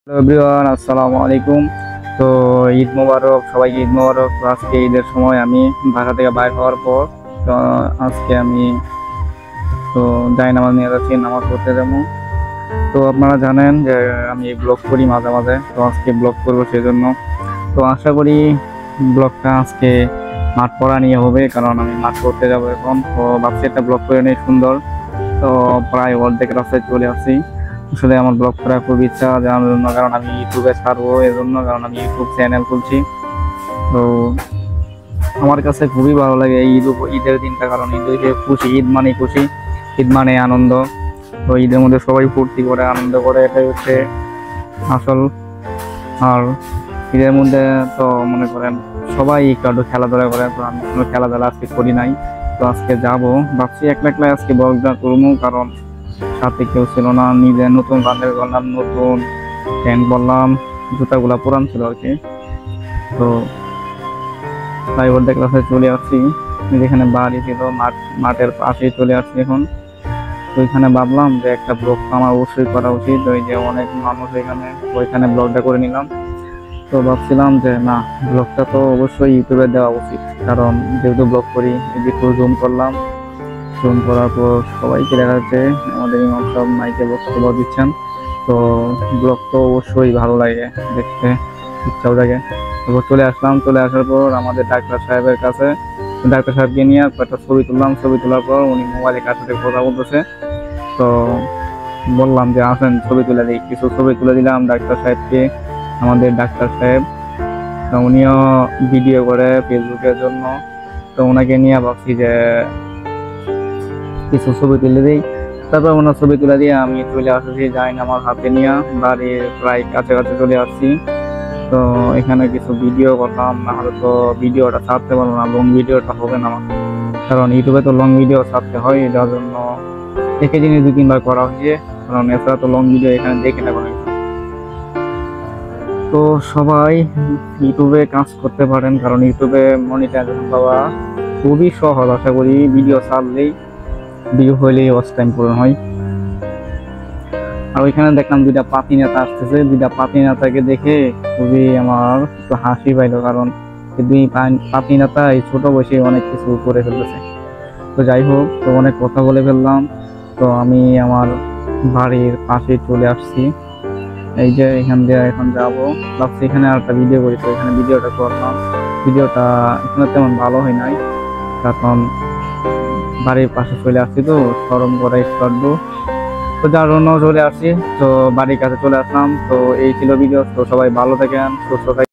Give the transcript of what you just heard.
Hello everyone, আসসালামু আলাইকুম। তো ঈদ মোবারক, সবাইকে ঈদ মোবারক। তো আজকে ঈদের সময় আমি বাসা থেকে বাইর হওয়ার পর তো আজকে আমি তো নামাজ নিয়ে যাচ্ছি, নামাজ পড়তে যাবো। তো আপনারা জানেন যে আমি ব্লগ করি মাঝে মাঝে, তো আজকে ব্লগ করবো সেই জন্য। তো আশা করি ব্লগটা আজকে মাঠ পড়া নিয়ে হবে, কারণ আমি মাঠ পড়তে যাবো এখন। তো ভাবছি একটা ব্লগ করে নিই সুন্দর। তো প্রায় অর্ধেক রাস্তায় চলে আসছি। আসলে আমার ব্লগ করার খুব ইচ্ছা জানার জন্য, কারণ আমি ইউটিউবে ছাড়বো এর জন্য, কারণ আমি ইউটিউব চ্যানেল খুলছি। তো আমার কাছে খুবই ভালো লাগে এই ঈদের দিনটা, কারণ ঈদ হচ্ছে খুশি, ঈদ মানে খুশি, ঈদ মানে আনন্দ। তো ঈদের মধ্যে সবাই ফুর্তি করে আনন্দ করে, এটাই হচ্ছে আসল। আর ঈদের মধ্যে তো মনে করেন সবাই একটু খেলাধুলা করে, তো আমি কোনো খেলাধুলা আজকে করি নাই। তো আজকে যাবো, ভাবছি একলা একলা আজকে ব্লগটা করবো, কারণ সাথে কেউ ছিল না। নিজে নতুন বান্ধবী করলাম, নতুন প্যান্ট বললাম, জুতাগুলা পুরান ছিল আর কি। তো তাই ওর দেখলে চলে আসছি, যেখানে বাড়ি ছিল মাঠের পাশেই চলে আসছি এখন। তো ওইখানে ভাবলাম যে একটা ব্লগ আমার অবশ্যই করা উচিত, ওই যে অনেক মানুষ এখানে, ওইখানে ব্লগটা করে নিলাম। তো ভাবছিলাম যে না, ব্লগটা তো অবশ্যই ইউটিউবে দেওয়া উচিত, কারণ যেহেতু ব্লগ করি। একটু জুম করলাম, জুম করার পর সবাইকে দেখা যাচ্ছে আমাদের ইমাম সব মাইকে বক্তব্য দিচ্ছেন। তো ব্লগ তো অবশ্যই ভালো লাগে দেখতে, ইচ্ছাও লাগে। তারপর চলে আসলাম, চলে আসার পর আমাদের ডাক্তার সাহেবের কাছে, ডাক্তার সাহেবকে নিয়ে একটা ছবি তুললাম। ছবি তোলার পর উনি মোবাইলে কার সাথে কথা বলতেছে। তো বললাম যে আসেন ছবি তুলে দিই, কিছু ছবি তুলে দিলাম ডাক্তার সাহেবকে, আমাদের ডাক্তার সাহেব। তো উনিও ভিডিও করে ফেসবুকের জন্য। তো ওনাকে নিয়ে ভাবছি যে কিছু ছবি তুলে দিই। তারপর ওনার ছবি তুলে দিয়ে আমি চলে আসছি আমার হাতে নিয়ে, বাড়ির প্রায় কাছাকাছি চলে আসছি। তো এখানে কিছু ভিডিও করলাম, না হলে তো ভিডিওটা ছাড়তে পারবো না, লং ভিডিওটা হবে না আমার, কারণ ইউটিউবে তো লং ভিডিও ছাড়তে হয়। যার জন্য একই জিনিস 2-3 বার করা হয়েছে, কারণ এছাড়া তো লং ভিডিও এখানে দেখে না কোনো কিছু। তো সবাই ইউটিউবে কাজ করতে পারেন, কারণ ইউটিউবে মনিটাইজেশন পাওয়া খুবই সহজ। আশা করি ভিডিও ছাড়লেই, ভিউ হইলেই ওয়াচ টাইম পূরণ হয়। আর ওইখানে দেখলাম 2টা পাতি নেতা আসতেছে, 2টা পাতি নেতাকে দেখে খুবই আমার একটু হাসি পাইলো, কারণ এই 2 পাতি নেতা এই ছোট বয়সে অনেক কিছু করে ফেলতেছে। তো যাই হোক, তো অনেক কথা বলে ফেললাম। তো আমি আমার বাড়ির পাশে চলে আসছি, এই যে এখান দিয়ে এখন যাবো। ভাবছি এখানে আর একটা ভিডিও করি, তো এখানে ভিডিওটা করলাম। ভিডিওটা এখানে তেমন ভালো হয় নাই, কারণ বাড়ির পাশে চলে আসছি, তো শরম করে করবো। তো যার জন্য চলে আসছি, তো বাড়ির কাছে চলে আসলাম। তো এই ছিল ভিডিও। তো সবাই ভালো থাকেন, সুস্থ থাকেন।